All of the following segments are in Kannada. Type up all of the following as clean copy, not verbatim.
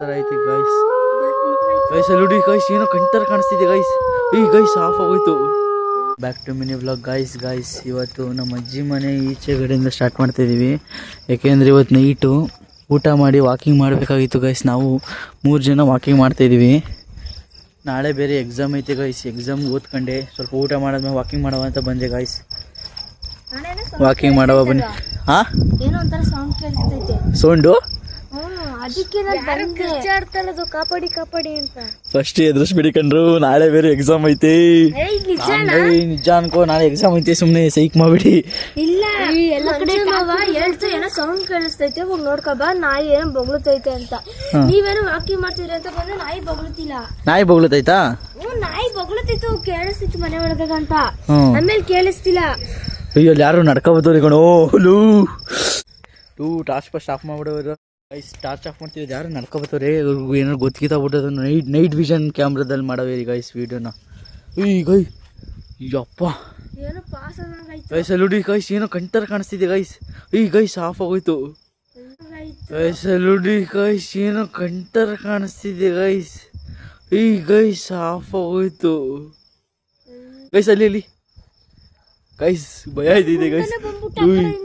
ಥರ ಐತಿ ಗೈಸ್. ಗೈಸ್ ಅಲ್ಲಿ ಗೈಸ್ ಏನೋ ಕಣ್ತರ ಕಾಣಿಸ್ತಿದೆ ಗೈಸ್. ಈ ಗೈಸ್ ಆಫ್ ಆಗೋಯ್ತು. Back to mini vlog guys. ಇವತ್ತು ನಮ್ಮ ಅಜ್ಜಿ ಮನೆ ಈಚೆ ಕಡೆಯಿಂದ ಸ್ಟಾರ್ಟ್ ಮಾಡ್ತಾ ಇದ್ದೀವಿ. ಯಾಕೆಂದರೆ ಇವತ್ತು ನೈಟು ಊಟ ಮಾಡಿ ವಾಕಿಂಗ್ ಮಾಡಬೇಕಾಗಿತ್ತು ಗೈಸ್. ನಾವು 3 ಜನ ವಾಕಿಂಗ್ ಮಾಡ್ತಾಯಿದ್ದೀವಿ. ನಾಳೆ ಬೇರೆ ಎಕ್ಸಾಮ್ ಐತೆ ಗೈಸ್. ಎಕ್ಸಾಮ್ ಓದ್ಕೊಂಡೆ ಸ್ವಲ್ಪ ಊಟ ಮಾಡಿದ್ಮೇಲೆ ವಾಕಿಂಗ್ ಮಾಡವ ಅಂತ ಬಂದೆ ಗೈಸ್. ವಾಕಿಂಗ್ ಮಾಡವ ಬನ್ನಿ. ಹಾಂ ಸೌಂಡು ಕಾಪಾಡಿ ಅಂತ ಫಸ್ಟ್ ಎದುರಿಸ್ಬಿಡಿ ಕಂಡ್ರು. ನಾಳೆ ಬೇರೆ ಎಕ್ಸಾಮ್ ಐತೆ. ನಿಜ ಅನ್ಕೋ, ನಾಳೆ ಎಕ್ಸಾಮ್ ಐತೆ. ಸುಮ್ಮನೆ ಸೈಕ್ ಮಾಡ್ಬಿಡಿ. ಇಲ್ಲ ಎಲ್ಲ ಕಡೆ ಏನೋ ಸೌಂಡ್ ಕೇಳಿಸ್ತೈತೆ, ಹೋಗಿ ನೋಡ್ಕೊಬಾ ನಾಯಿ ಏನೋ ಬೊಗಳುತ್ತೈತೆ ಅಂತ. ನೀವೇನೋ ವಾಕಿಂಗ್ ಮಾಡ್ತೀರಿ ಅಂತ ಬಂದ್ರೆ ನಾಯಿ ಬೊಗಳುತ್ತಿಲ್ಲ. ನಾಯಿ ಬೊಗಳುತ್ತೈತಾ? ನಾಯಿ ಬೊಗಳುತ್ತಿತ್ತು, ಕೇಳಿಸ್ತಿತ್ತು ಮನೆ ಒಳಗಂತ. ಆಮೇಲೆ ಕೇಳಿಸ್ತಿಲ್ಲ. ಅಯ್ಯೋ ಅಲ್ಲಿ ಯಾರು ನಡ್ಕೋಬೋದವ್ರಿ ಕಣೋ. ಟಾರ್ಚ್ ಫಸ್ಟ್ ಆಫ್ ಮಾಡ್ಬಿಡೋರು ಗೈಸ್. ಟಾರ್ಚ್ ಆಫ್ ಮಾಡ್ತಿರೋದು ಯಾರು ನಡ್ಕೋಬೋತವ್ರೆ. ಏನೋ ಗೊತ್ತಿಗಿತಾಗ್ಬಿಟ್ಟದ. ನೈಟ್ ವಿಷನ್ ಕ್ಯಾಮ್ರಾದಲ್ಲಿ ಮಾಡವೇರಿ ಗೈಸ್ ವೀಡಿಯೋನ. ಗೈ ಯಪ್ಪ ಗೈಸ್ ಅಲ್ಲಿ ಗೈಸ್ ಏನೋ ಕಣ್ತರ ಕಾಣಿಸ್ತಿದೆ ಗೈಸ್. ಗೈಸ್ ಆಫ್ ಆಗೋಯ್ತು ಗೈಸ್. ಅಲ್ಲಿ ಗೈಸ್ ಏನೋ ಕಣ್ತರ ಕಾಣಿಸ್ತಿದೆ ಗೈಸ್. ಗೈಸ್ ಆಫ್ ಆಗೋಯ್ತು ಗೈಸ್. ಅಲ್ಲಿ ಗೈಸ್ ಭಯ ಇದೆ ಗೈಸ್.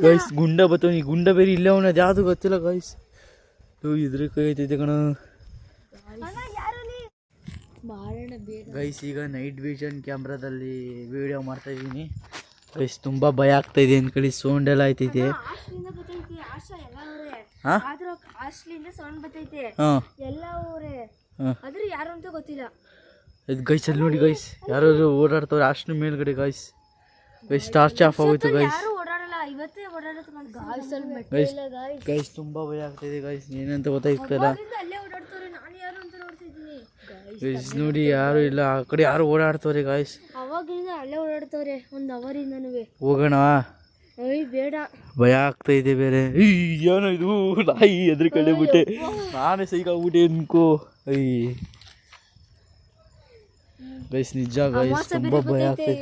ಗೈಸ್ ಗುಂಡ ಬತ್ತವನಿ. ಗುಂಡ ಬೇರೆ ಇಲ್ಲ ಅವನ, ಅದು ಯಾವುದು ಗೊತ್ತಿಲ್ಲ ಗೈಸ್. ಇದ್ರ ಕೈ ಐತೈತೆ ಕಣ ಗೈಸ್. ಈಗ ನೈಟ್ ವಿಷನ್ ಕ್ಯಾಮ್ರಾದಲ್ಲಿ ವಿಡಿಯೋ ಮಾಡ್ತಾ ಇದ್ದೀನಿ ಗೈಸ್. ತುಂಬ ಭಯ ಆಗ್ತಾ ಇದೆ ಅನ್ಕೊಳ್ಳಿ. ಸೌಂಡ್ ಎಲ್ಲ ಆಯ್ತೈತೆ. ಗೈಸ್ ಅಲ್ಲಿ ನೋಡಿ ಗೈಸ್ ಯಾರು ಓಡಾಡ್ತವ್ರೆ ಹಾಸ್ಟೆಲ್ ಮೇಲ್ಗಡೆ ಗೈಸ್. ಗೈಸ್ ಟಾರ್ಚ್ ಆಫ್ ಆಗೋಯ್ತು ಗೈಸ್. ಗೈಸ್ ತುಂಬಾ ಭಯ ಆಗ್ತಿದೆ ಗೈಸ್. ಏನಂತ ಗೊತ್ತಾಗ್ತಿಲ್ಲ ಗೈಸ್. ನೋಡಿ ಯಾರು ಇಲ್ಲ, ಆ ಕಡೆ ಯಾರು ಓಡಾಡ್ತವ್ರೆ ಗೈಸ್. ಅಲ್ಲೇ ಓಡಾಡ್ತವ್ರೆ ಒಂದು ಅವರಿಂದನೂ. ಹೋಗೋಣ ಬೇಡ, ಭಯ ಆಗ್ತಾ ಇದೆ ಬೇರೆ. ಏನೋ ಇದು ನಾಯಿ ಎದ್ರ ಕಡೆ ಬಿಟ್ಟೆ. ನಾನೇ ಸೈಕಾಗ್ಬಿಟ್ಟೆ ಅನ್ಕೋ. ಗೈಸ್ ನಿಜ ಗೈಸ್ ತುಂಬಾ ಭಯ ಆಗ್ತೈತೆ.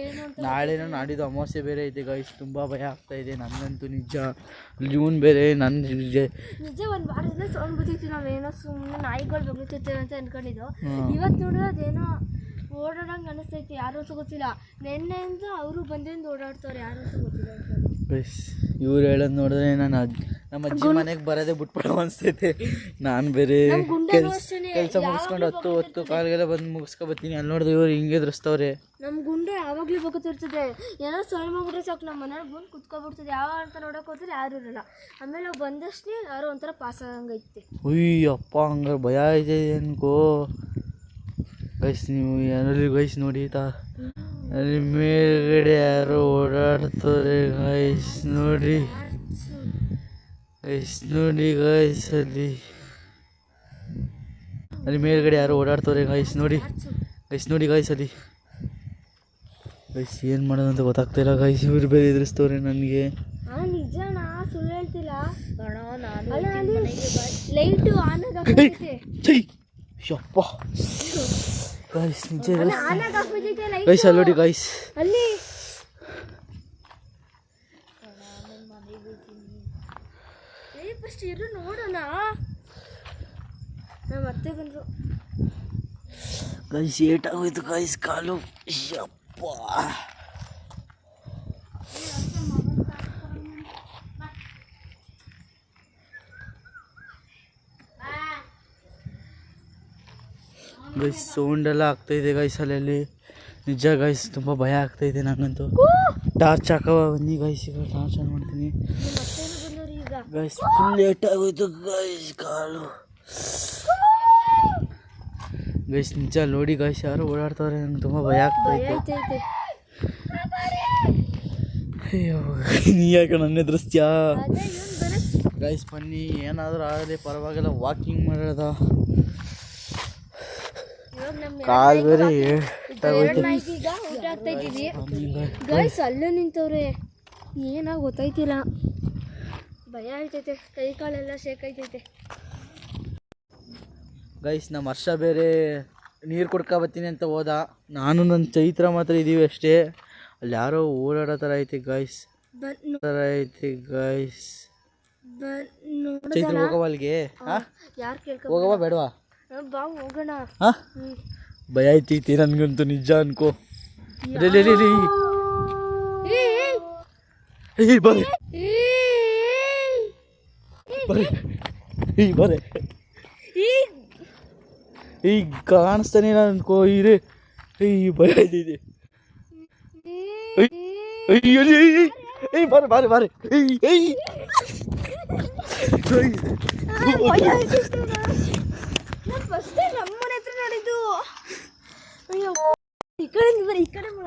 ನಾಳೆನೋ ನಾಡಿದ್ದು ಅಮಾವಾಸ್ಯೆ ಬೇರೆ ಐತೆ ಗೈಸ್. ತುಂಬಾ ಭಯ ಆಗ್ತಾ ಇದೆ ನನಗಂತೂ ನಿಜ. ಜೂನ್ ಬೇರೆ. ನಿಜ ಒಂದು ವಾರದಿಂದ ಸೌಂಡ್ ಬರ್ತೈತಿ. ನಾವೇನೋ ಸುಮ್ಮನೆ ನಾಯಿಗಳು ಬಗ್ಲುತ್ತೈತೆ ಅಂತ ಅನ್ಕೊಂಡಿದ್ದು. ಇವತ್ತು ನೋಡಿದ್ರೆ ಅದೇನೋ ಓಡಾಡಂಗೆ ಅನಿಸ್ತೈತಿ. ಯಾರು ಅಂತ ಗೊತ್ತಿಲ್ಲ. ನಿನ್ನೆಯಿಂದ ಅವರು ಬಂದಿಂದ ಓಡಾಡ್ತವ್ರೆ. ಯಾರು ಅಂತ ಗೊತ್ತಿಲ್ಲ ಗೈಸ್. ಇವ್ರು ಹೇಳೋದು ನೋಡಿದ್ರೆ ನಾನು ನಮ್ಮ ಅಜ್ಜಿ ಮನೆಗೆ ಬರೋದೇ ಬಿಟ್ಬಿಡೋ ಅನಿಸ್ತೈತೆ. ನಾನು ಬೇರೆ ಕೆಲಸ ಮುಗಿಸ್ಕೊಂಡು 10 ಕಾಲಿಗೆಲ್ಲ ಬಂದು ಮುಗಿಸ್ಕೊಬತ್ತೀನಿ. ಅಲ್ಲಿ ನೋಡಿದ್ರೆ ಇವ್ರು ಹಿಂಗೆ ಎದುರಿಸ್ತವ್ರೆ. ನಮ್ಮ ಗುಂಡೆ ಯಾವಾಗಲೂ ಬಗ್ತಿರ್ತದೆ. ಏನೋ ಸೌಂಡ್ ಮಾಡ್ಬಿಟ್ರೆ ಸಾಕು ನಮ್ಮ ಮನೇಲಿ ಬಂದು ಕುತ್ಕೊಬಿಡ್ತದೆ. ಯಾವ ಅಂತ ನೋಡೋಕೆ ಹೋದ್ರೆ ಯಾರು ಇರಲ್ಲ. ಆಮೇಲೆ ನಾವು ಬಂದಷ್ಟೇ ಯಾರೋ ಒಂಥರ ಪಾಸ್ ಆಗಂಗೈತೆ. ಅಪ್ಪ ಹಂಗಾರೆ ಭಯ ಇದೆ ಅನ್ಕೋ ಗೈಸ್. ನೀವು ಏನಲ್ಲಿ ಗೈಸ್ ನೋಡಿ ಅಲ್ಲಿ ಮೇಲ್ಗಡೆ ಯಾರೋ ಓಡಾಡ್ತವ್ರೆ ಗೈಸ್. ನೋಡಿ ಗೈಸ್, ನೋಡಿ ಗೈಸ್ ಅಲ್ಲಿ ಮೇಲ್ಗಡೆ ಯಾರೋ ಓಡಾಡ್ತವ್ರೆ ಗೈಸ್. ನೋಡಿ ಗೈಸ್, ನೋಡಿ ಗೈಸ್ ಅಲ್ಲಿ ಗೈಸ್. ಏನು ಮಾಡೋದಂತ ಗೊತ್ತಾಗ್ತಿಲ್ಲ ಗೈಸ್. ಇವ್ರು ಬೇರೆ ಎದುರಿಸ್ತವ್ರೆ ನನಗೆ. ನಿಜನಾ ಸುಳ್ಳು ಹೇಳ್ತಿಲ್ಲ. ಲೈಟು ಆನ್ ಆಗೈತೆ ಗೈಸ್. ನಿಜ ಗೈಸ್ ಅಲ್ಲಿ ನೋಡಿ ಗೈಸ್. ಅಲ್ಲಿ ಫಸ್ಟ್ ಇರು ನೋಡೋಣ. ನಮ್ಮ ಅತ್ತೆ ಬಂದ್ರು ಗೈಸ್. ಏಟಾಗೋಯ್ತು ಗೈಸ್ ಕಾಲು. ಯಪ್ಪ ಗೈಸ್. ಸೌಂಡ್ ಎಲ್ಲ ಆಗ್ತಾಯಿದೆ ಗೈಸ್ ಅಲ್ಲಿ. ನಿಜ ಗೈಸ್ ತುಂಬ ಭಯ ಆಗ್ತಾಯಿದೆ ನನಗಂತೂ. ಟಾರ್ಚ್ ಹಾಕವ ಬನ್ನಿ ಗೈಸ್. ಈಗ ಟಾರ್ಚ್ ಆನ್ ಮಾಡ್ತೀನಿ ಗೈಸ್. ಫುಲ್ ಲೇಟ್ ಆಗೋಯ್ತು ಗೈಸ್ ಕಾಲು ಗೈಸ್. ನಿಜ ನೋಡಿ ಗೈಸ್ ಯಾರು ಓಡಾಡ್ತವ್ರೆ. ನಂಗೆ ತುಂಬ ಭಯ ಆಗ್ತಾಯಿತ್ತು. ಅಯ್ಯೋ ನೀ ಯಾಕೆ ನನ್ನ ಎದುರಿಸ್ತೀಯಾ ಗೈಸ್. ಬನ್ನಿ ಏನಾದರೂ ಆಗಲಿ ಪರವಾಗಿಲ್ಲ, ವಾಕಿಂಗ್ ಮಾಡೋದ. ಕಾಲ್ ಬೇರೆ ಗೈಸ್. ಅಲ್ಲೇ ನಿಂತವ್ರೆ. ಏನಾಗ ಗೊತ್ತಾಯ್ತಿಲ್ಲ. ಭಯ ಆಯ್ತೈತೆ. ಕೈ ಕಾಲೆಲ್ಲ ಶೇಕ್ ಆಯ್ತೈತೆ ಗೈಸ್. ನಮ್ಮ ಹರ್ಷ ಬೇರೆ ನೀರು ಕೊಡ್ಕೊಬತ್ತೀನಿ ಅಂತ ಹೋದ. ನಾನು ನನ್ನ ಚೈತ್ರ ಮಾತ್ರ ಇದ್ದೀವಿ ಅಷ್ಟೇ. ಅಲ್ಲಿ ಯಾರೋ ಓಡಾಡೋ ಥರ ಐತೆ ಗೈಸ್. ಚೈತ್ರ ಹೋಗವ ಅಲ್ಲಿಗೆ. ಹೋಗವ ಬೇಡವಾ? ಬಾ ಹೋಗೋಣ. ಹಾಂ ಭಯ ಆಯ್ತೈತಿ ನನಗಂತೂ ನಿಜ ಅನ್ಕೋ. ರೇ ಬರೇ ಬರೇ ಈಗ ಕಾಣಿಸ್ತಾನೆ ಇಲ್ಲ ಅನ್ಕೋ. ಇರೇ ಭಯ ಆಯ್ತೈತಿ. ಬಾರೆ ಬಾರೆ ಬಾರೆ.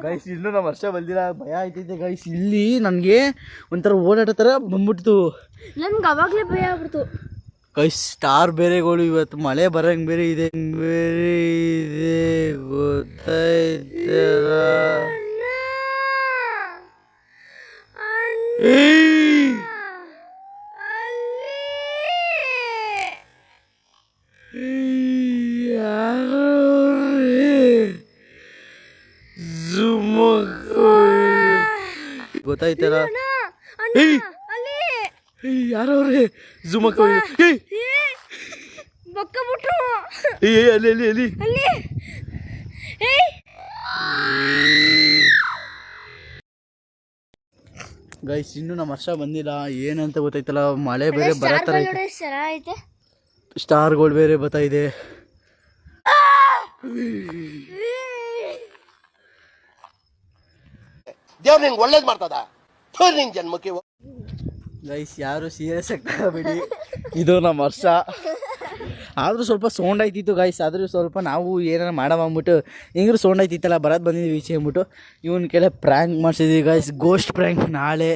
ಗೈಸ್ ಇನ್ನೂ ನಮ್ಮ ವರ್ಷ ಬಂದಿಲ್ಲ, ಭಯ ಆಯ್ತೈತೆ ಗೈಸ್. ಇಲ್ಲಿ ನನಗೆ ಒಂಥರ ಓಡಾಡೋ ಥರ ಬಂದ್ಬಿಡ್ತು. ನನ್ಗೆ ಅವಾಗಲೇ ಭಯ ಆಗ್ಬಿಡ್ತು ಗೈಸ್. ಸ್ಟಾರ್ ಬೇರೆಗಳು ಇವತ್ತು ಮಳೆ ಬರಂಗೆ ಬೇರೆ ಇದೆ ಗೊತ್ತಾಯ್ತಲ್ಲ. ಗೊತ್ತಾಯ್ತಲ್ಲ ಯಾರವ್ರೆ ಜೂಮ್ ಅಲ್ಲಿ ಅಲ್ಲಿ ಅಲ್ಲಿ. ಗೈಸ್ ಇನ್ನೂ ನಮ್ಮ ವರ್ಷ ಬಂದಿಲ್ಲ, ಏನಂತ ಗೊತ್ತಾಯ್ತಲ್ಲ. ಮಳೆ ಬೇರೆ ಬರತ್ತರ ಐತೆ, ಸ್ಟಾರ್ಗಳು ಬೇರೆ ಬರ್ತಾ ಇದೆ. ದೇವ್ರು ನಿಂಗೆ ಒಳ್ಳೇದು ಮಾಡ್ತದ ನಿಂಗೆ ಜನ್ಮಕ್ಕೆ. ಗೈಸ್ ಯಾರು ಸೀರಿಯಸ್ ಆಗ್ಬಿಡಿ, ಇದು ನಮ್ಮ ವರ್ಷ. ಆದರೂ ಸ್ವಲ್ಪ ಸೌಂಡ್ ಆಯ್ತಿತ್ತು ಗೈಸ್. ಆದರೂ ಸ್ವಲ್ಪ ನಾವು ಏನಾರ ಮಾಡಬಂದ್ಬಿಟ್ಟು ಹೆಂಗ್ರು ಸೌಂಡ್ ಆಯ್ತಿತ್ತಲ್ಲ ಬರೋದು ಬಂದಿದ್ವಿ ಈಚೆ ಅಂದ್ಬಿಟ್ಟು ಇವನ್ ಕೆಲ ಪ್ರ್ಯಾಂಕ್ ಮಾಡಿಸಿದ್ವಿ ಗೈಸ್. ಗೋಸ್ಟ್ ಪ್ರ್ಯಾಂಕ್ ನಾಳೆ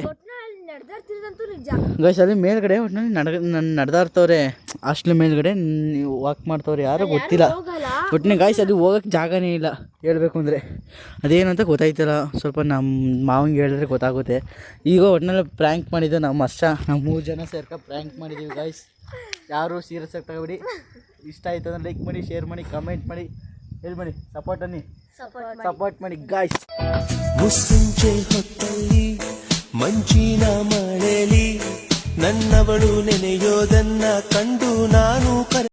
ಗೈಸ್. ಅಲ್ಲಿ ಮೇಲ್ಗಡೆ ಒಟ್ಟಿನಲ್ಲಿ ನಡೆದಾ ಇರ್ತವ್ರೆ, ಹಾಸ್ಟ್ಲ್ ಮೇಲ್ಗಡೆ ವಾಕ್ ಮಾಡ್ತವ್ರೆ, ಯಾರೋ ಗೊತ್ತಿಲ್ಲ. ಒಟ್ಟಿನ ಗೈಸ್ ಅಲ್ಲಿ ಹೋಗೋಕ್ಕೆ ಜಾಗನೇ ಇಲ್ಲ ಹೇಳ್ಬೇಕು ಅಂದರೆ. ಅದೇನು ಅಂತ ಗೊತ್ತಾಯ್ತಲ್ಲ, ಸ್ವಲ್ಪ ನಮ್ಮ ಮಾವಂಗೆ ಹೇಳಿದ್ರೆ ಗೊತ್ತಾಗುತ್ತೆ. ಈಗ ಒಟ್ಟಿನಲ್ಲಿ ಪ್ರ್ಯಾಂಕ್ ಮಾಡಿದ್ದು ನಮ್ಮ ವರ್ಷ. ನಾವು 3 ಜನ ಸೇರ್ಕ ಪ್ರ್ಯಾಂಕ್ ಮಾಡಿದ್ದೀವಿ ಗೈಸ್. ಯಾರು ಸೀರಿಯಸ್ ಆಗಿ ತಗೊಬಿಡಿ. ಇಷ್ಟ ಆಯ್ತು ಅಂದ್ರೆ ಲೈಕ್ ಮಾಡಿ, ಶೇರ್ ಮಾಡಿ, ಕಮೆಂಟ್ ಮಾಡಿ, ಹೇಳಿ ಮಾಡಿ, ಸಪೋರ್ಟ್ ಮಾಡಿ ಗೈಸ್. ಮುಸ್ಸಂಜೆ ಹೊತ್ತಲ್ಲಿ ಮಂಚಿನ ಮಳೆಲಿ ನನ್ನವಳು ನೆನೆಯೋದನ್ನ ಕಂಡು ನಾನು